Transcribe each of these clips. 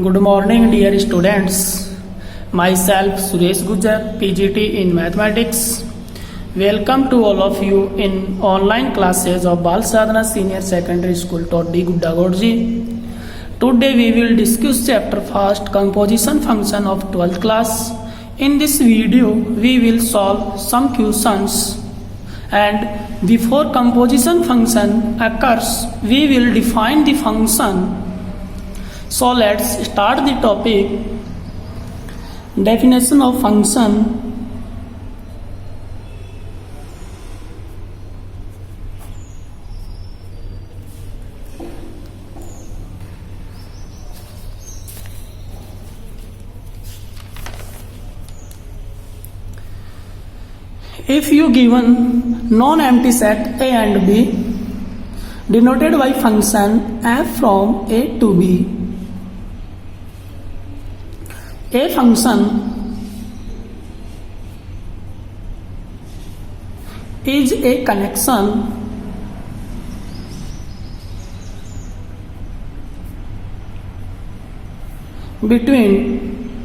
Good morning, dear students. Myself Suresh Gujar, PGT in Mathematics. Welcome to all of you in online classes of Bal Sadhana Senior Secondary School, Toddi Gudda Godji. Today we will discuss chapter first, composition function of 12th class. In this video, we will solve some questions. And before composition function occurs, we will define the function. So let's start the topic. Definition of function. If you given non-empty set A and B denoted by function f from A to B, a function is a connection between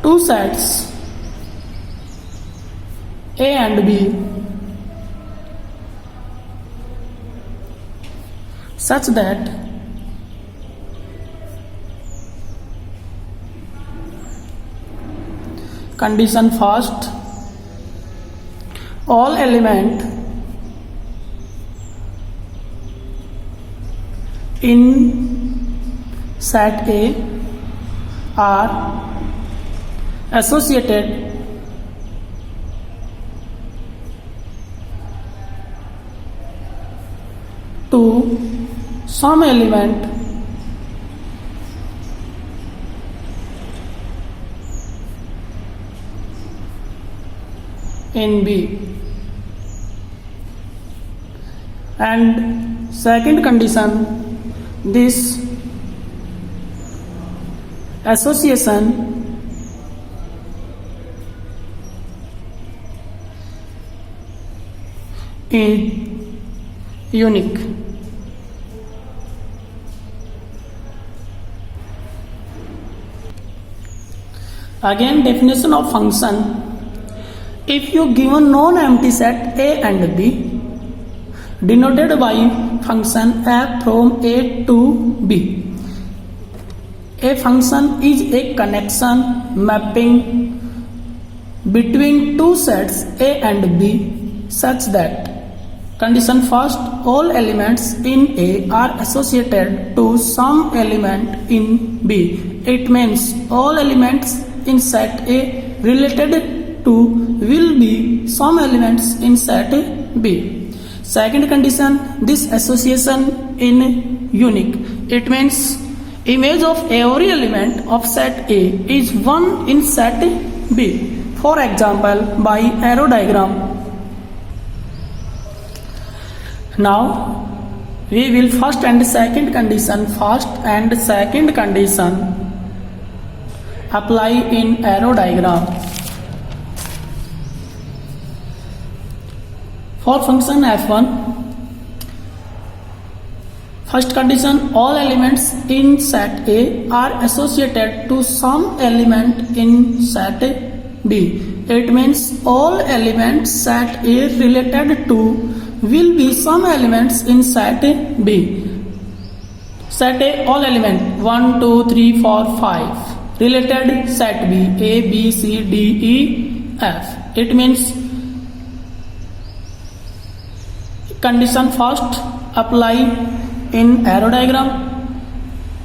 two sets A and B such that condition first, all element in set A are associated to some element in B. And second condition, this association is unique. Again, definition of function. If you given non-empty set A and B denoted by function f from A to B, a function is a connection mapping between two sets A and B such that condition first, all elements in A are associated to some element in B. It means all elements in set A related to will be some elements in set B. Second condition, this association in unique. It means image of every element of set A is one in set B. For example, by arrow diagram. Now we will first and second condition apply in arrow diagram. For function f1, first condition, all elements in set A are associated to some element in set B. It means all elements set A related to will be some elements in set B. Set A, all element 1, 2, 3, 4, 5 related set B, A, B, C, D, E, F. It means condition first apply in arrow diagram,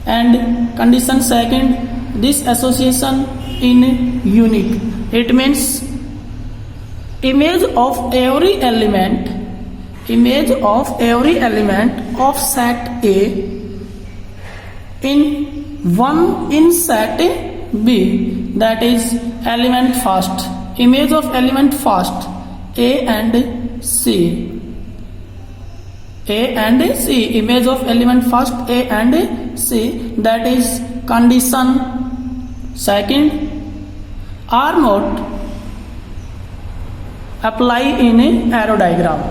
and condition second, this association in unique. It means image of every element of set A in one in set B, that is element first, image of element first A and C. A and C, image of element first A and C, that is condition second, R naught apply in a arrow diagram.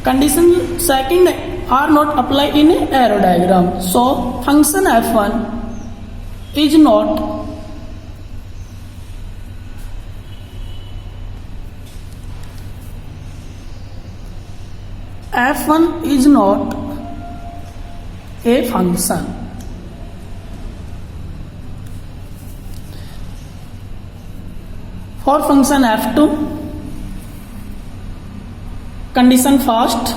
Condition second are not applied in arrow diagram. So function f1 is not a function. For function f2, condition first,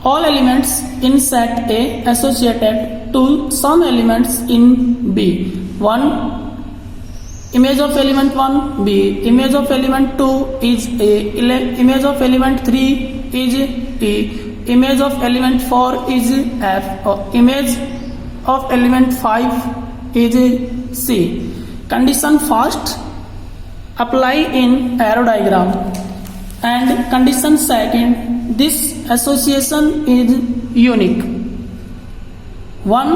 all elements in set A associated to some elements in B. 1. Image of element 1 B. Image of element 2 is A. Image of element 3 is E. Image of element 4 is F. Image of element 5 is C. Condition first apply in arrow diagram, and condition second, this association is unique. 1.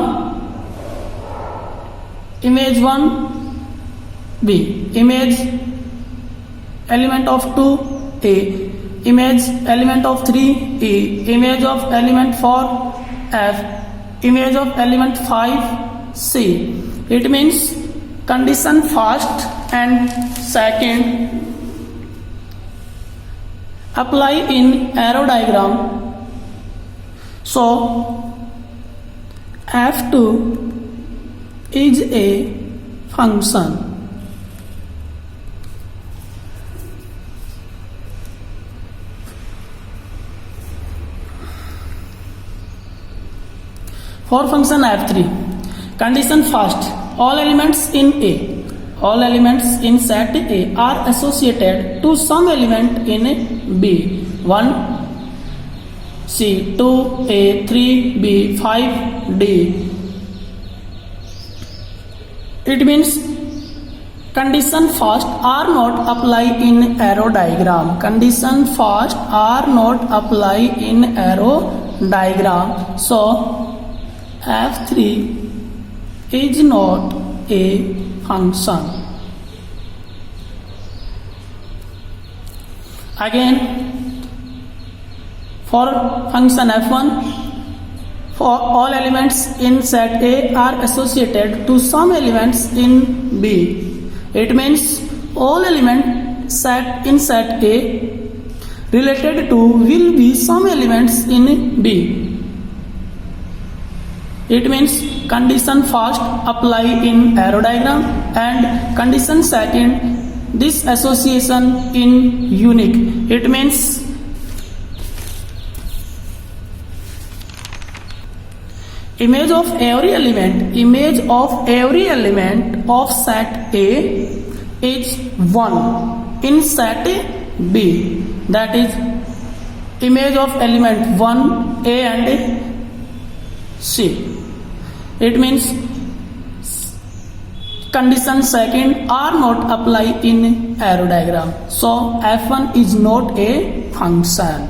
Image 1 B. Image element of 2 A. Image element of 3 E. Image of element 4 F. Image of element 5 C. It means condition first and second apply in arrow diagram. So f2 is a function. For function f3, condition first, all elements in A, all elements in set A are associated to some element in B. 1 C, 2 A, 3 B, 5 D. It means condition first are not apply in arrow diagram. Condition first are not apply in arrow diagram. So f3 is not a function. Again, for function f1, for all elements in set A are associated to some elements in B. It means all elements set in set A related to will be some elements in B. It means condition first apply in arrow diagram, and condition second, this association in unique. It means image of every element of set A is 1 in set B. That is image of element 1 A and C. It means condition second are not apply in arrow diagram. So f1 is not a function.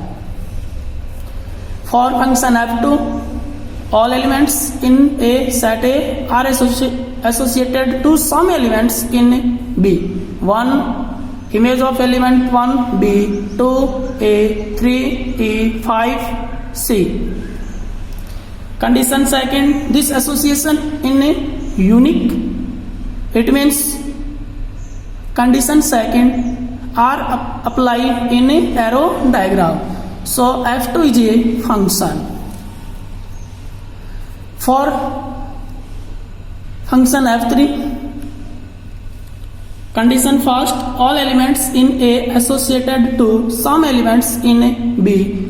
For function f2, all elements in A set A are associated to some elements in B. 1 image of element 1 B, 2 A, 3 E, 5 C. Condition second, this association in a unique. It means condition second are applied in a arrow diagram. So f2 is a function. For function f3, condition first, all elements in A associated to some elements in B.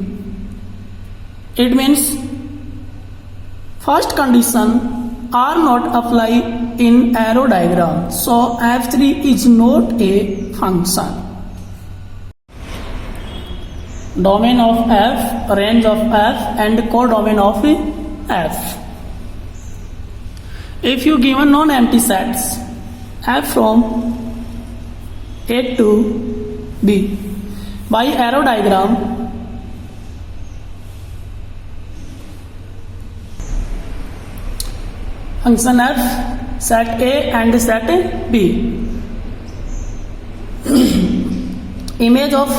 It means first condition are not applied in arrow diagram. So f3 is not a function. Domain of f, range of f, and codomain of f. If you given non-empty sets f from A to B by arrow diagram, function f set A and set B. Image of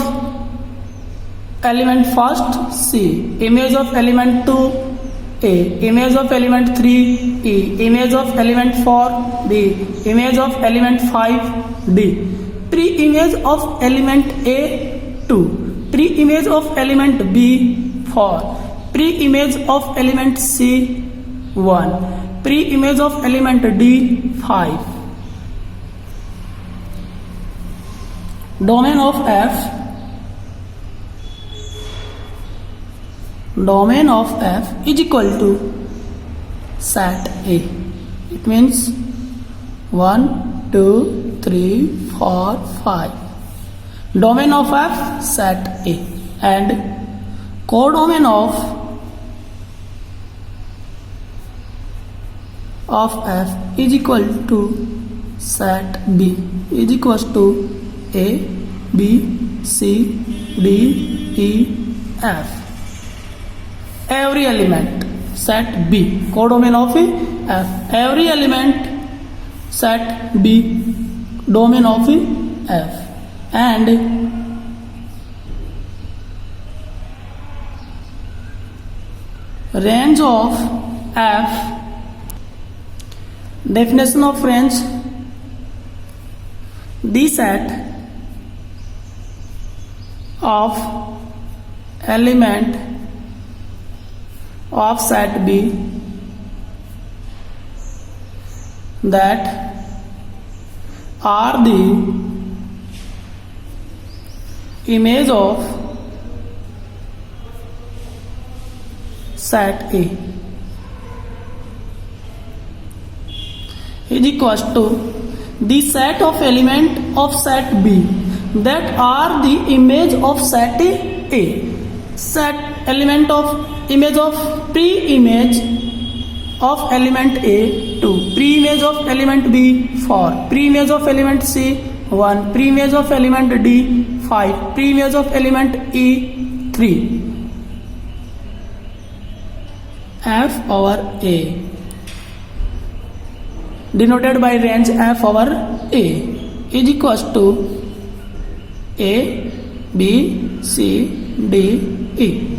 element first C, image of element 2 A, image of element 3 E, image of element 4 B, image of element 5 D, pre-image of element A 2, pre-image of element B 4, pre-image of element C 1, pre-image of element D 5. Domain of F is equal to set A. It means 1 2 3 4 5. Domain of F set A, and codomain of F is equal to set B is equals to A B C D E F. Every element set B, codomain of F. Every element set B, domain of F. And range of F. Definition of range: the set of element of set B that are the image of set A is equals to the set of element of set B that are the image of set A. Set element of image of pre-image of element A 2, pre-image of element B 4, pre-image of element C 1, pre-image of element D 5, pre-image of element E 3. F over A, denoted by range F over A, is equals to A B C D E.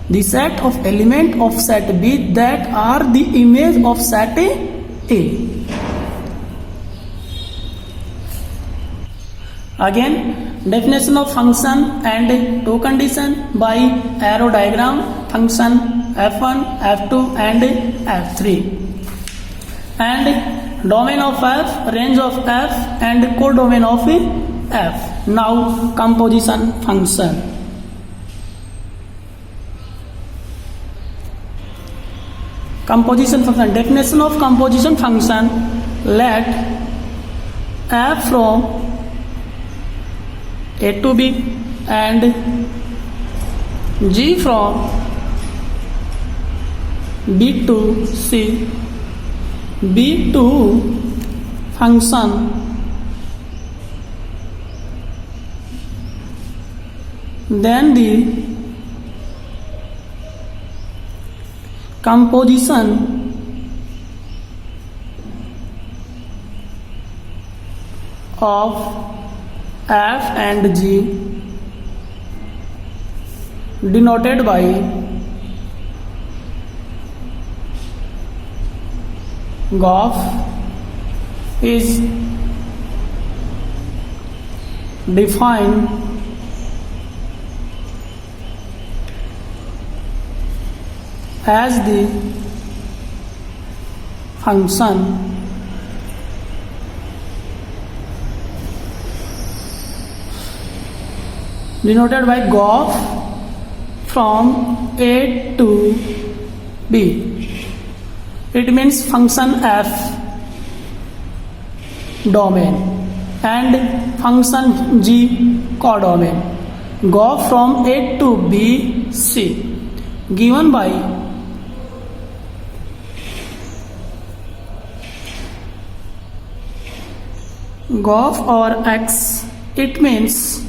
The set of element of set B that are the image of set A. Again, definition of function and two condition by arrow diagram: function f1, f2 and f3. And domain of F, range of F and codomain of F. Now composition function. Composition function. Definition of composition function: let F from A to B and G from B to C be two function then the composition of F and G denoted by Goff is defined as the function denoted by Goff from A to B. It means function F domain and function G codomain. Goff from A to B C given by Goff over X. It means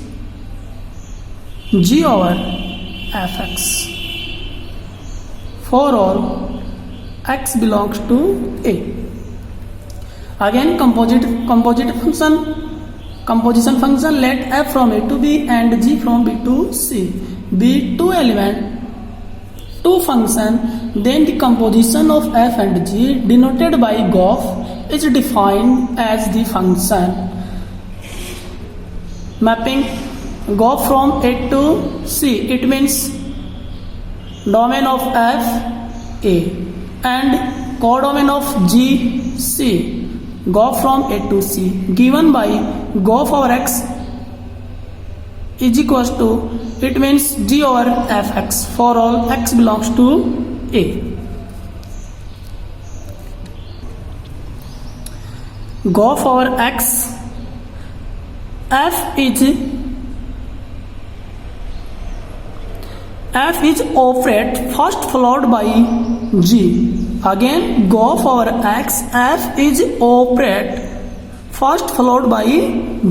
G over Fx for all X belongs to A. Again, composition function, let F from A to B and G from B to C be two element, two function, then the composition of f and g denoted by Goff is defined as the function mapping Goff from A to C. It means domain of f A and codomain of g C. Goff from A to C given by Goff over x is equals to, it means g over fx for all x belongs to A. Goff over x, f is operate first followed by g. Again Goff over x, f is operate first followed by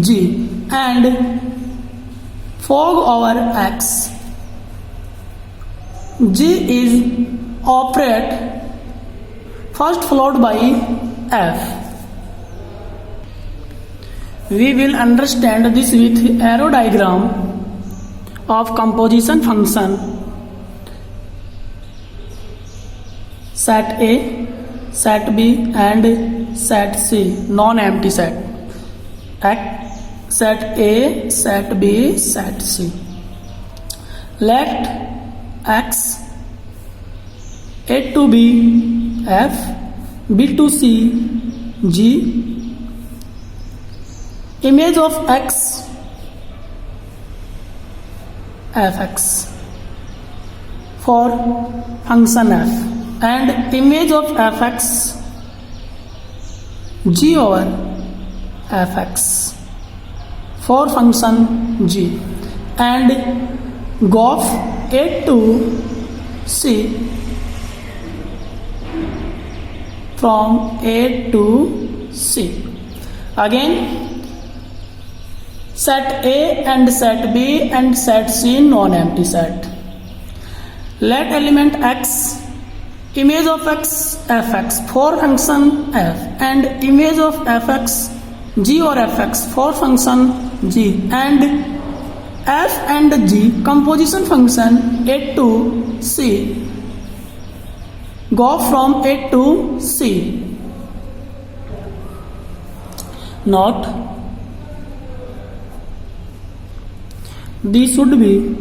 g, and fog over x, g is operate first followed by f. We will understand this with arrow diagram of composition function. Set A, set B and set C, non-empty set. Set A, set B, set C. Let x, A to B, f, B to C, G. Image of x, fx for function f, and image of fx, g over fx for function g, and Goff A to C from A to C. Again set A and set B and set C non-empty set. Let element x, image of x, fx for function f, and image of fx, g or fx for function g, and f and g composition function A to C. Go from A to C. Note, these should be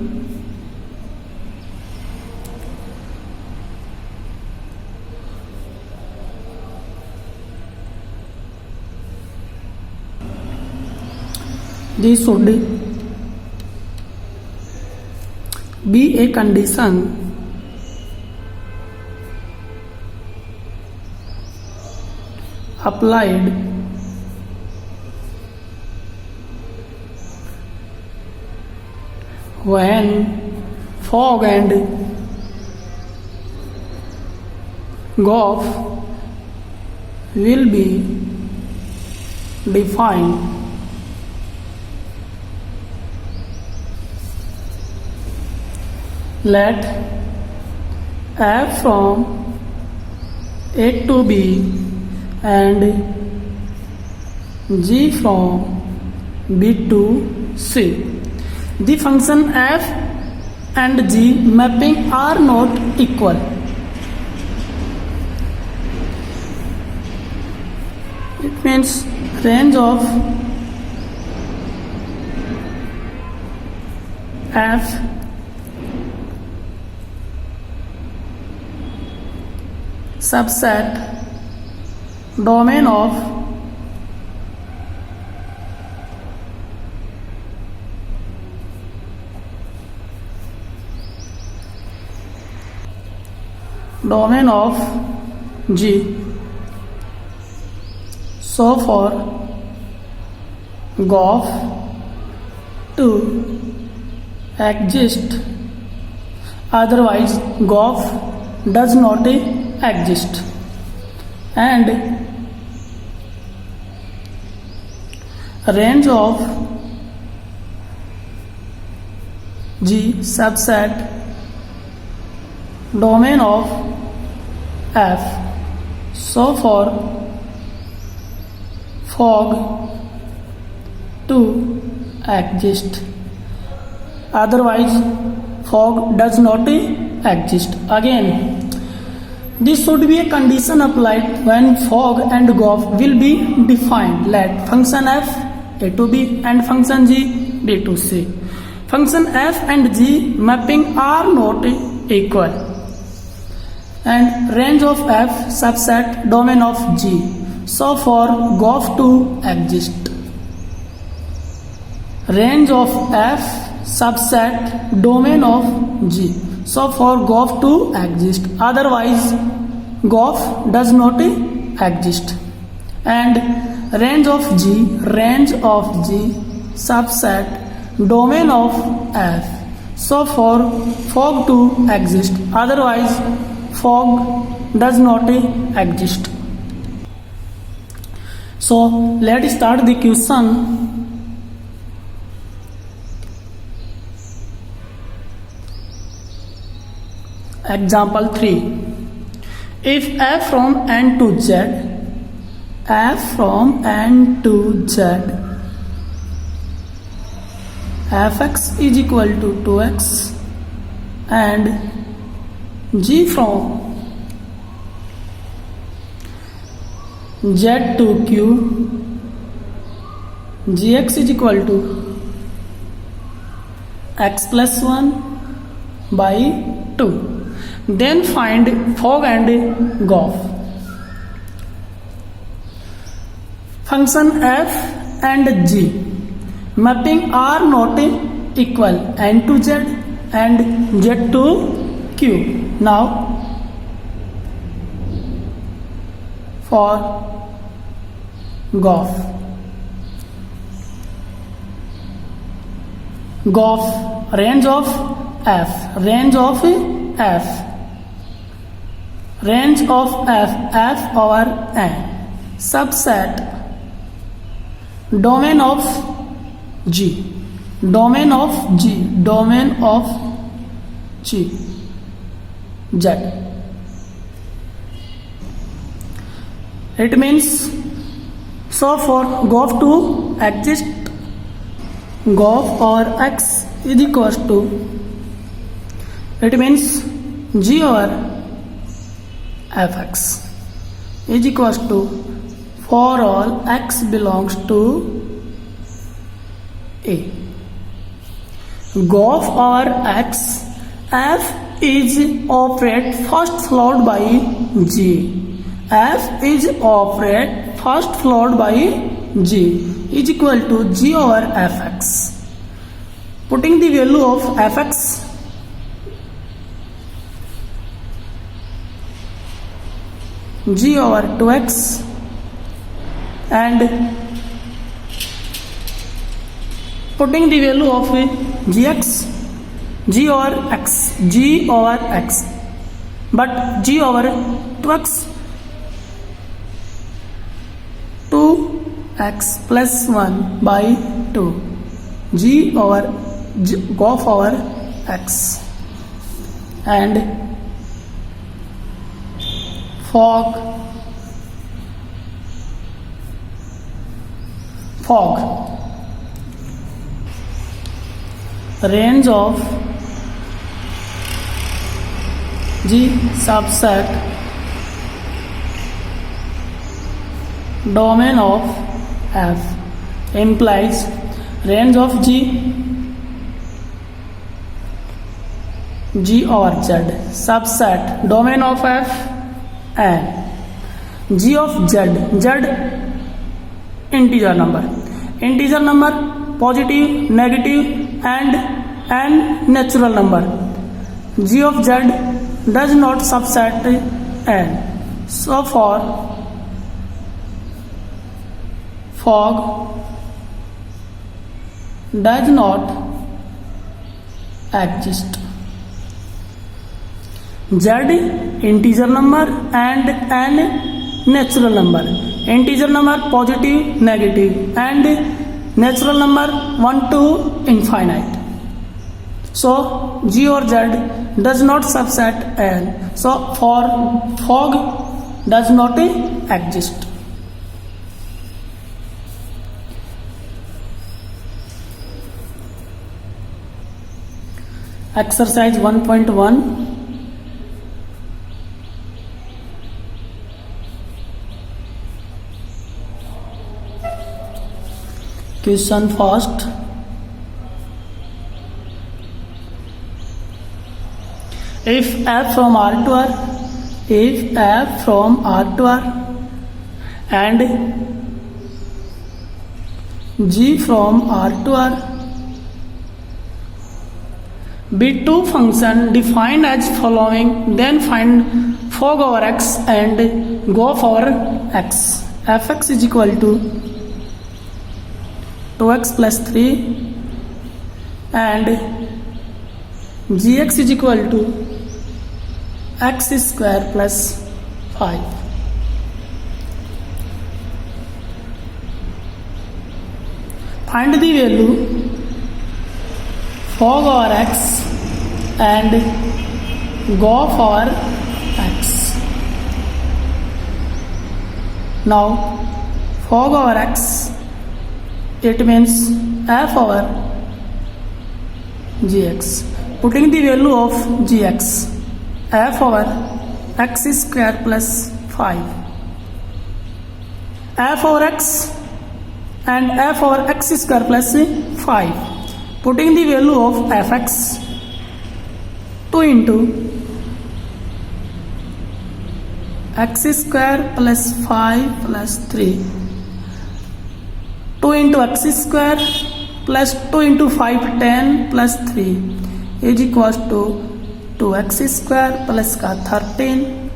be a condition applied when fog and Goff will be defined. Let f from A to B and g from B to C. The function f and g mapping are not equal. It means range of f subset domain of G. So for Goff to exist, otherwise Goff does not exist, and range of G subset domain of F. So for fog to exist, otherwise fog does not exist. Again, this should be a condition applied when fog and GOF will be defined. Let function f a to b and function g b to c. Function f and g mapping are not equal, and range of f subset domain of g. So for GOF to exist, range of f subset domain of g. So for GOF to exist, otherwise GOF does not exist. And range of g subset domain of f. So for fog to exist, otherwise fog does not exist. So let's start the question. Example 3. If f from n to z, fx is equal to 2x, and g from z to q, gx is equal to x plus 1 by 2. Then find fog and GOF. Function f and g mapping are not equal, n to z and z to q. Now for GOF, range of f, range of f over n, subset domain of g, z. It means, so for GOF to exist, GOF or x is equals to, it means g over fx is equals to, for all x belongs to a, GOF over x, f is operate first followed by g, f is operate first followed by g is equal to g over fx. Putting the value of fx, g over 2x, and putting the value of gx, g over x, but g over 2x, 2x plus 1 by 2, g over GOF over x, and fog, range of g subset domain of f implies range of g over z subset domain of f and g of z integer number positive, negative and n natural number. G of z does not subset n. So for fog does not exist. Z integer number and n natural number. Integer number positive, negative and natural number 1 to infinite. So G or Z does not subset n. So for fog does not exist. Exercise 1.1. Question first. If f from R to R, if f from R to R and g from R to R be two functions defined as following, then find fog over x and gof over x. Fx is equal to 2x plus 3 and gx is equal to x square plus 5. Find the value fog over x and gof over x. Now fog over x, it means f over gx. Putting the value of gx, f over x square plus 5, f over x and f over x square plus 5. Putting the value of fx, 2 into x square plus 5 plus 3, 2 into x square plus 2 into 5 10 plus 3 is equals to 2x square plus का 13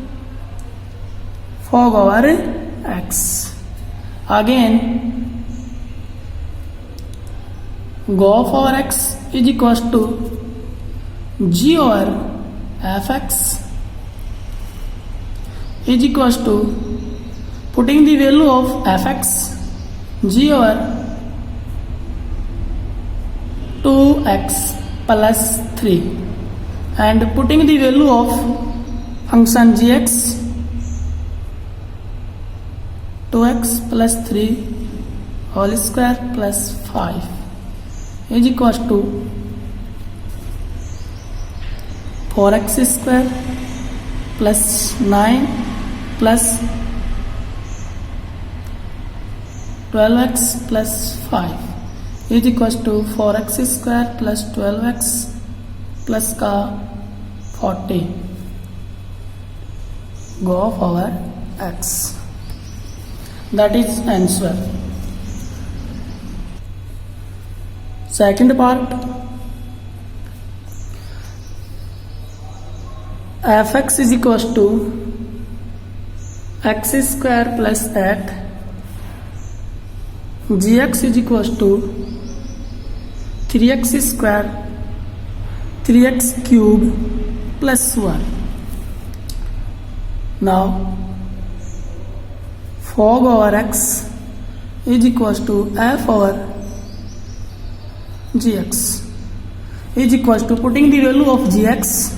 fog over x. Again gof over x is equals to g over fx is equals to, putting the value of fx, g over 2x plus 3 and putting the value of function gx, 2x plus 3 whole square plus 5 is equals to 4x square plus 9 plus 12x plus 5 is equals to 4x square plus 12x plus का 40 gof over x. That is answer. Second part, fx is equals to x square plus 8, gx is equals to 3x square 3x cube plus 1. Now fog over x is equals to f over gx is equals to, putting the value of gx,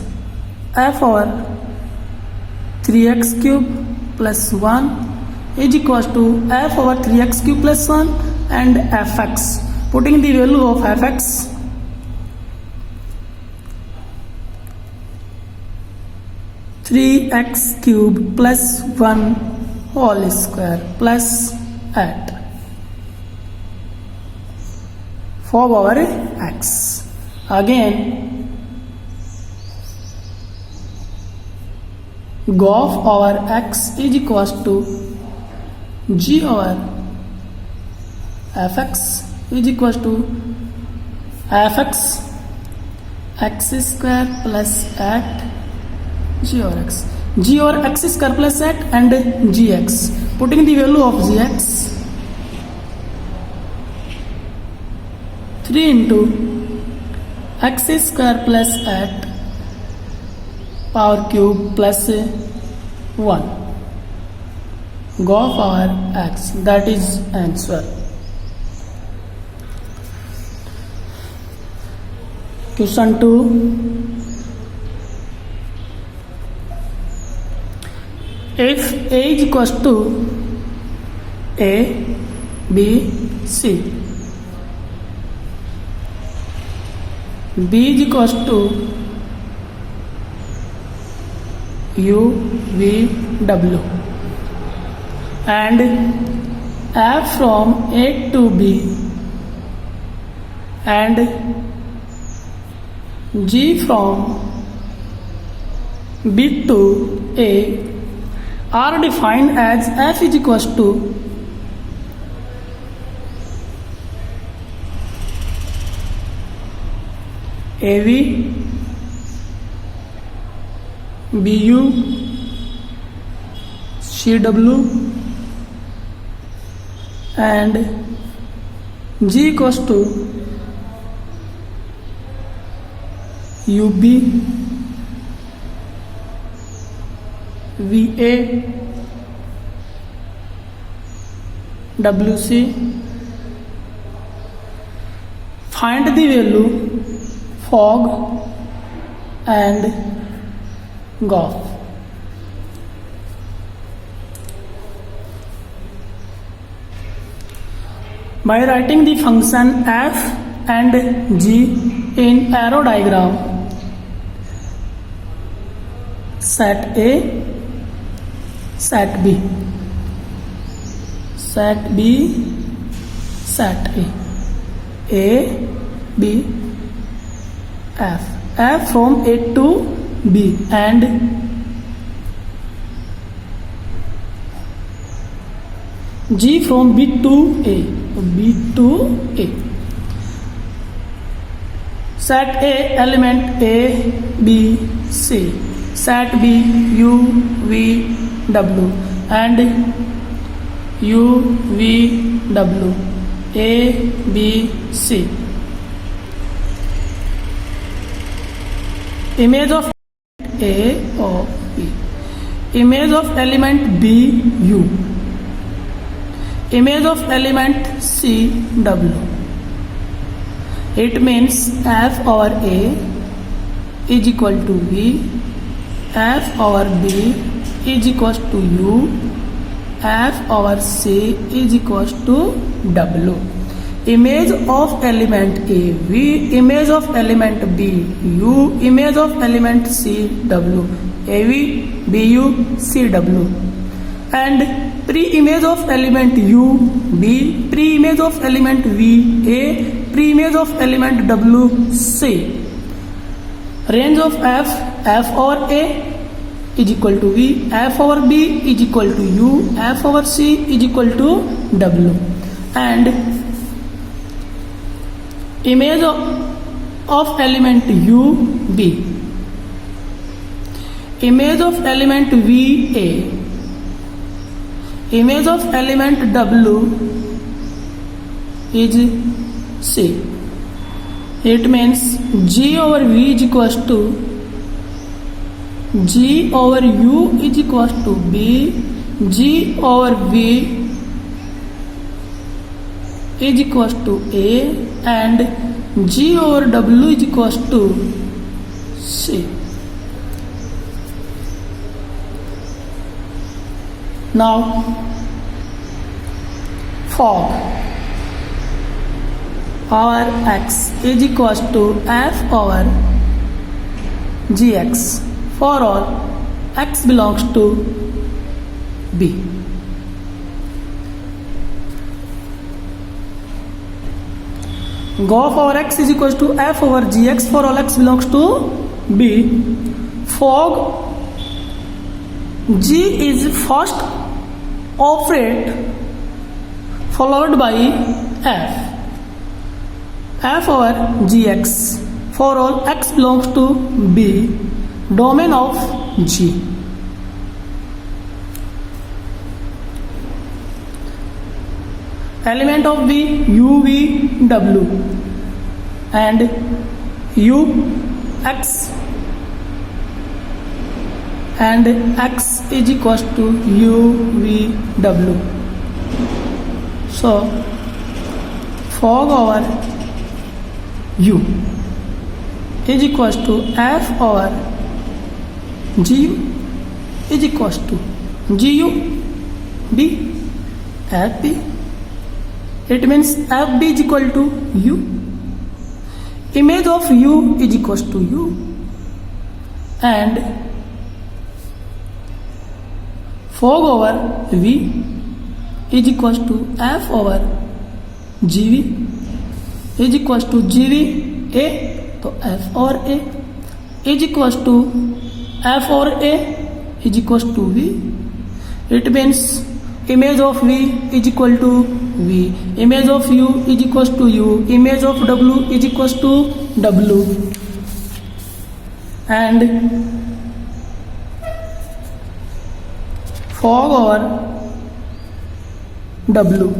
f over 3x cube plus 1 is equals to f over 3x cube plus 1 and fx. Putting the value of fx, 3x cube plus 1 whole square plus 8 fog over x. Again gof over x is equals to g over fx is equals to fx x square plus 8 g over x, g over x square plus 8 and gx. Putting the value of gx, 3 into x square plus 8 power cube plus 1 gof over x. That is answer. Question 2. If A is equals to A, B, C, B is equals to u v w, and f from a to b and g from b to a are defined as f is equals to AV, BU, CW and G equals to UB, VA, WC. Find the value fog and Goff. By writing the function f and g in arrow diagram, set A, set B, set B, set A, B, F from A to B and G from B to A, set A element A, B, C, set B U, V, W and U, V, W, A, B, C. Image of A of B, image of element B, U, image of element C, W. It means f over A is equal to V, f over B is equals to U, f over C is equals to W. Image of element A, V, image of element B, U, image of element C, W, AV, BU, CW and pre-image of element U, B, pre-image of element V, A, pre-image of element W, C. Range of f over A is equal to V, f over B is equal to U, f over C is equal to W and image of element U, B, image of element V, A, image of element W is C. It means G over V is equals to G over U is equals to B, G over V is equals to A and G over W is equals to C. Now fog over X is equals to F over Gx for all X belongs to B. Goff over X is equals to F over Gx for all X belongs to B. Fog G is first operate followed by F. F over Gx for all X belongs to B. Domain of G. Element of B, U, V, W and U, X and X is equals to U, V, W. So fog over U is equals to F over GU is equals to GU B FB. It means FB is equal to U. Image of U is equals to U and fog over V is equals to F over GV is equals to GV A, तो F और A is equals to F और A is equals to V. It means image of V is equal to V, image of U is equals to U, image of W is equals to W, and fog over W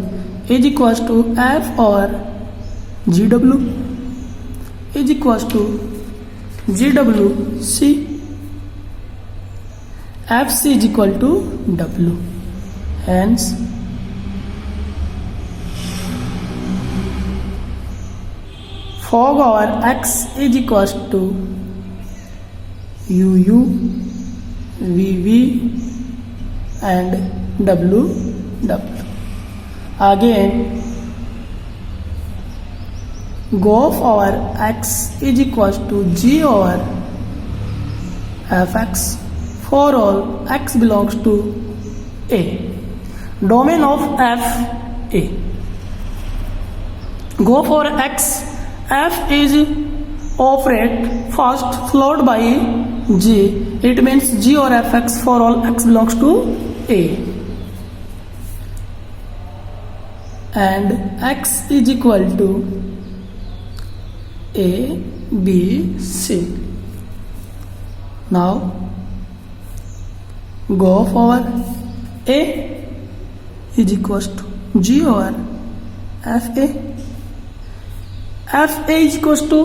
is equals to F over GW is equals to GWC, FC is equal to W. Hence fog over X is equals to UU, VV and WW. Again GOF over X is equals to G over Fx for all X belongs to A. Domain of F A. Go for X. F is operate first followed by G. It means G or Fx for all X belongs to A. And X is equal to A, B, C. Now go for A is equals to G over FA. FA is equals to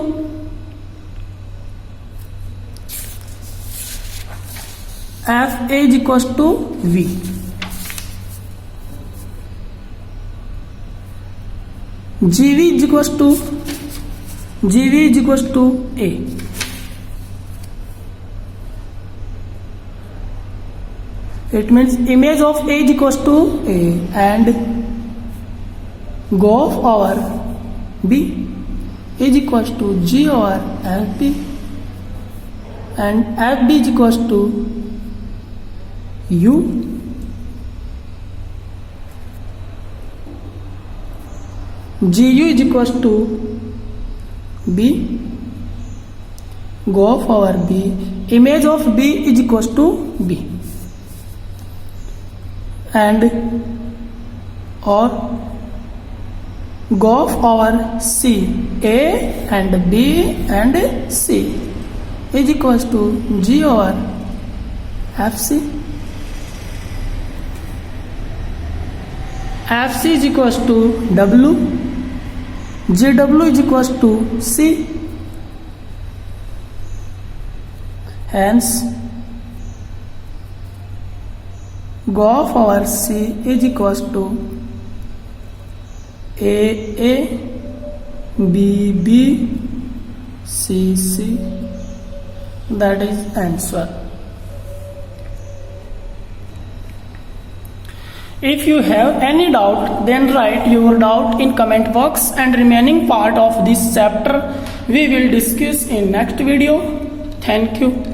FA is equals to V. GV is equals to A. It means image of A is equals to A, and GOF over B is equals to G over FB, and FB is equals to U. GU is equals to B. GOF over B, image of B is equals to B, and or GOF over C, A and B and C is equals to G over FC. FC is equals to W, GW is equals to C. Hence GOF over C is equals to AA, BB, CC. That is answer. If you have any doubt, then write your doubt in comment box, and remaining part of this chapter we will discuss in next video. Thank you.